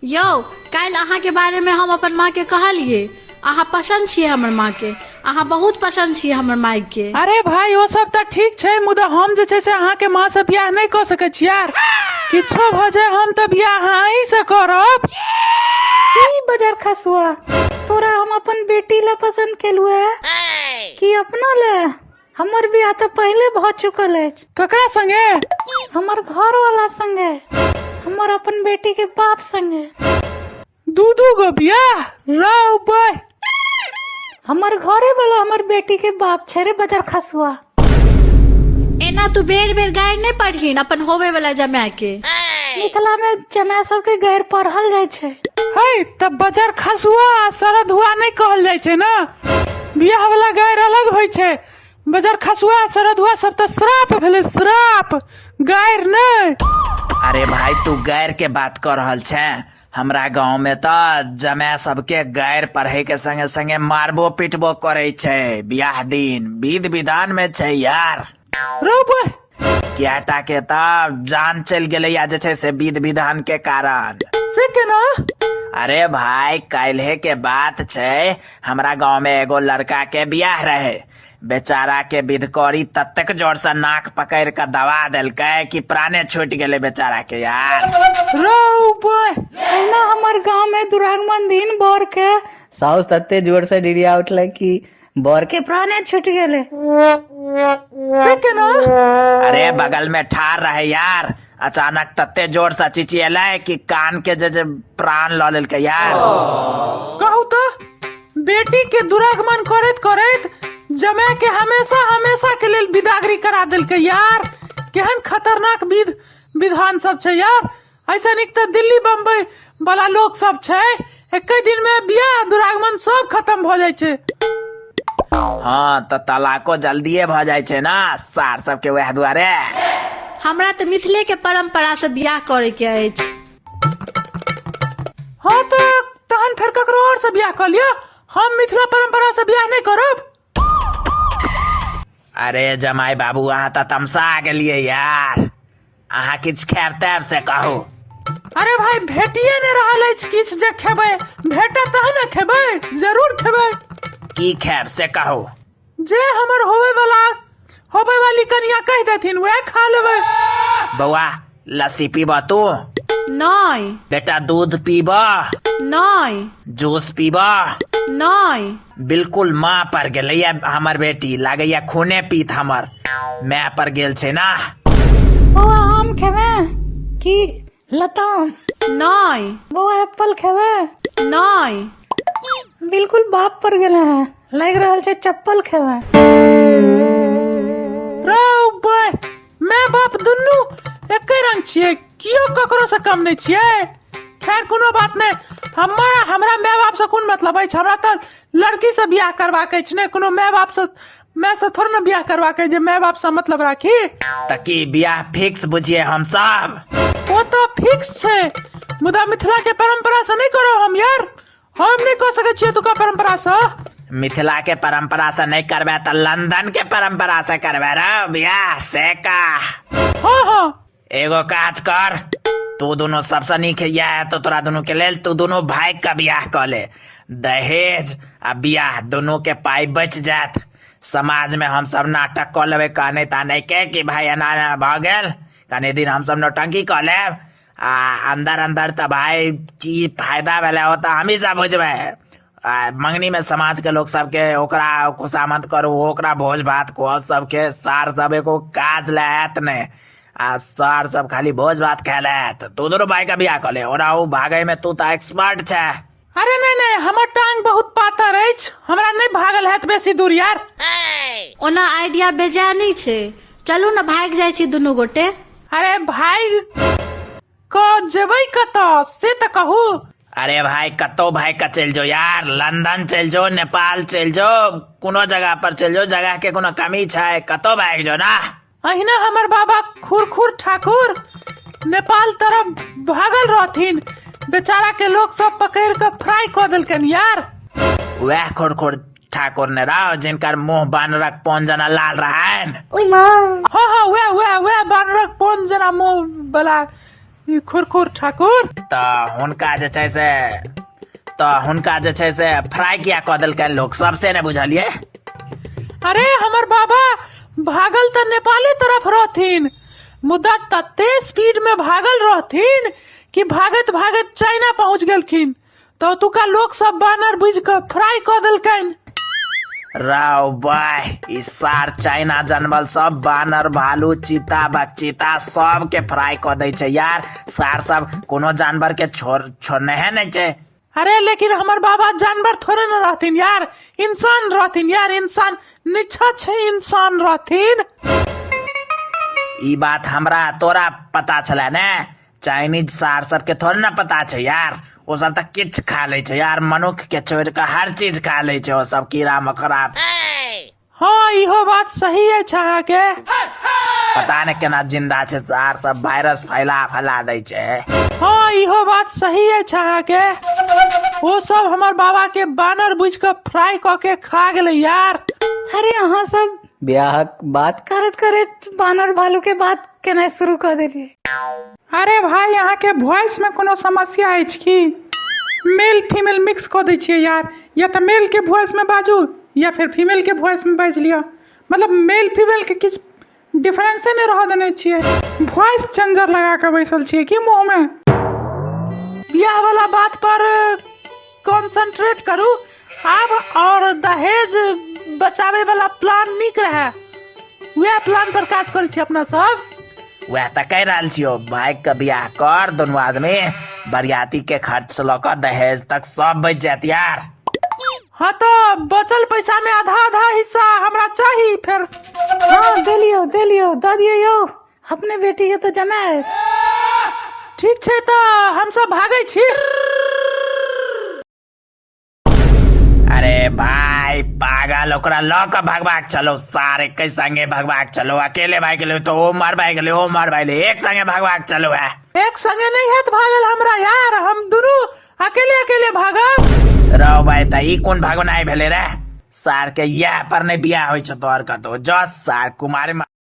यौ काल्हि अहाँ के बारे में हम अपन माँ के कहलिए, अहाँ पसंद छियै हमर माँ के, अहाँ बहुत पसंद छियै हमर माँ के। अरे भाई वो सब तो ठीक है, मुदा हम जे छै से अहाँ के माँ से बियाह नहीं कर सके छी यार। किछो भ जाए हम तो बियाह अहीं से करब। ई बजर खसुआ, तोरा हम अपन बेटी ला पसंद केलु है कि अपना ले? हमर बियाह तो पहले भ चुकल है। ककरा संगे? हमर घर वाला संगे, हमर अपन बेटी के बाप संगे। दू गो बियाह राव बे। हमर घरे वाला हमर बेटी के बाप छे रे बजर खसुआ। एना तू बेर बेर गायर नहीं पढ़ीन अपन होवे वाला जमाय के। मिथिला में जमाय सब के गायर पढ़ल जाय छे। है तब बजर खसुआ सरद हुआ नहीं कहल जाय छे ना। बियाह वाला गायर अलग होय छे। बजर खसुआ सरद हुआ सब तो श्राप भेले, श्राप गायर नहीं। अरे भाई तू गैर के बात कर रहल छे। हमरा गांव में तो जमाय सबके गैर पढ़े के संगे संगे मारबो पिटबो करे छे। बियाह दिन विध विधान में छे यार। क्याटा के तब जान चल गेले या जे छे से विध विधान के कारण से केना? अरे भाई काल्हे के बात छे, हमरा गांव में एगो लड़का के बियाह रहे। बेचारा के विधकरी तत्तक जोर से नाक पकड़ के दबा देलकै कि प्राणे छूट गेले बेचारा के यार। ना हमर गांव में दुरागमन दिन बर के साउस तत्ते जोर से डिरिया उठले कि बर के प्राणे छूट गेले। से केना? अरे बगल में ठार रहे यार, अचानक तत्ते जोर से चिचिएले कि कान के जे प्राण ल लेलकै यार। कहू तो बेटी के दुरागमन करैत करैत जमाय के हमेशा हमेशा के लेल विदागरी करा देलकै यार। केहन खतरनाक विध विधान सब छे यार। ऐसा निक तो दिल्ली बम्बई वाला लोग सब छे, एक दिन में बियाह दुरागमन सब खत्म भ जाय छे। हाँ तो तलाको जल्दीए भ जाय छे ना सार सबके वह दुआरे। हमरा तो मिथिले के परंपरा से बियाह करे के अछि। हाँ तो तहन फिर ककरो और से बियाह कर लिया। हम मिथिला परंपरा से बियाह नहीं करब। अरे जमाई बाबू अहाँ तो तमसा गेलिए यार। अहाँ किछ खैर तैब से कहू। अरे भाई भेटिए ने रहल अछि किछ जे खेबै, भेटा तहन न खेबै, जरूर खेबै। की खैब से कहू। जे हमर होवे वाली कनिया कह देथिन वह खा लेबै। बउआ लस्सी पीबा तू? नहीं। बेटा दूध पीबा? नहीं। जूस पीबा? नहीं। बिल्कुल माँ पर गेलैया हमर बेटी, लागैया खूने पीत हमर मैं पर गेल छे ना। बउआ आम खेबे कि लताम? नहीं। बउआ एप्पल खेबे? नहीं। बिल्कुल बाप पर गेले हैं, लग रहल छे चप्पल खेबे। मैं बाप दुन्नू एके रंग छिए, कियो ककरो से कम नहीं छिए। खैर कोनो बात नहीं। हमरा माय बाप से कोन मतलब है? हमरा तो लड़की से बियाह करवा के छै, कोनो माय बाप से मैं से थोड़ा ना बियाह करवा के जे माय बाप से मतलब राखी। तकी बियाह फिक्स बुझिए हम सब। वो तो फिक्स छे, मुदा मिथिला के परंपरा से नहीं करो हम यार। हम नहीं कर सके छिए तुका परंपरा से। मिथिला के परंपरा से नहीं करबे तो लंदन के परंपरा से करबे रे बियाह से का। हाँ एगो काज कर, तू दोनों सबसे नीक है तो तोरा दोनों के लेल तू दोनों भाई का बियाह कर ले। दहेज आ बियाह दोनों के पाई बच जात। समाज में हम सब नाटक कर लेबे कहने ताने के कि भाई एना भ गेल, कने दिन हम सब नौटंकी कर लेब आ अंदर अंदर तो भाई की फायदा भेले होता हम ही सब बुझबे। मंगनी में समाज के लोग सबके ओकरा खुशामद करू, ओकरा भोज भात को सबके सार सब एको काज लेत ने आ सार सब खाली भोज भात खेले। तू दोनों भाई का बियाह कर ले और भागे में तू तो एक्सपर्ट छे। अरे नहीं हमर टांग बहुत पातर अछि, हमरा नहीं भागल हैत बेसी दूर यार। ओना आइडिया बेजा नहीं छे, चलू ना भाग जाय छी दुनू गोटे। अरे भाई को जेबै कतऽ से तो कहू। अरे भाई कतो भाई का चल जो यार, लंदन चल जो, नेपाल चल जो, कोनो जगह पर चल जो, जगह के कोनो कमी छे, कतो भाग जो ना। अहिना हमर बाबा खुरखुर ठाकुर नेपाल तरफ भागल रहथिन, बेचारा के लोग सब पकड़ के फ्राई कर देलकन यार। वह खुरखुर ठाकुर ने रहा जिनकर मुंह बानरक पोन जना लाल रहा है। ओय मां। हाँ वह बानरक पोन जना मुंह वाला ई खुरखुर ठाकुर तो हुनका जे छै से फ्राई किया कऽ देलकै लोग, सबसे ने बुझलिए। अरे हमर बाबा भागल त नेपाली तरफ रहथिन, मुदा तते स्पीड में भागल रहथिन कि भागत भागत चाइना पहुंच गेलखिन। तो तुका लोग सब बानर बुझ के फ्राई कऽ देलकैन। राव भाई, ई सार चाइना जानवर सब बानर, भालू, चीता, बकचीता सब के फ्राई कऽ दै छै यार। सार सब कोनो जानवर के छोड़ने है नहीं छै। अरे लेकिन हमर बाबा जानवर थोड़े न रहथिन यार, इंसान रहथिन यार, इंसान निछछ इंसान रहथिन। ई बात हमरा तोरा पता छलै ने, चाइनीज सार सब के थोड़े ना पता छै यार। वो सब तक किछ खा ले छै यार, मनुख के छोड़ के हर चीज खा ले छै वो सब, कीड़ा मकोड़ा। हाँ इहो बात सही है अहाँ के। पता नहीं केना जिंदा छै सार सब, वायरस फैला दै छै। हाँ इहो बात सही है अहाँ के। वो सब हमर बाबा के बानर बुझ के फ्राई क के खा गेले यार। अरे अहाँ सब ब्याहक बात करत करत बानर भालू के बात केना शुरू कर देलिए। अरे भाई यहाँ के वॉइस में कोनो समस्या अछि की? मेल फीमेल मिक्स कऽ दै छियै यार, या तो मेल के वॉइस में बाजू या फिर फीमेल के वॉइस में बाजि लिअ। मतलब मेल फीमेल के किछ डिफरेंसे नहीं रह देने छियै, वॉइस चेंजर लगा के बैसल छियै की मुंह में। बियाह वाला बात पर कंसंट्रेट करू आब, और दहेज बचावे वाला प्लान नीक रहे, वह प्लान पर काज करै छी अपना सब। वह तो कह रहा छियो, भाई के बियाह कर, दोनों आदमी बरियाती के खर्च से लऽ कऽ दहेज तक सब बच जात यार। हाँ तो बचल पैसा में आधा आधा हिस्सा हमरा चाहिए फिर। हाँ दे लियो दे दियो यो, अपने बेटी के तो जमा है। ठीक छै तो हम सब भागै छी। अरे भाई पागल, ओकरा लऽ कऽ भगवाक चलो, सारे के संगे भगवाक चलो। अकेले भाग गेले तो ओ मार भाग गेले, एक संगे भगवाक चलो है। एक संगे नहीं है तो भागल हमरा यार, हम दोनों अकेले अकेले भागब। रहो भाई, त ई कोन भगवान भेले रे? सार के यह पर नहीं बियाह होइ छ तोहर कतो, जो सार कुमारी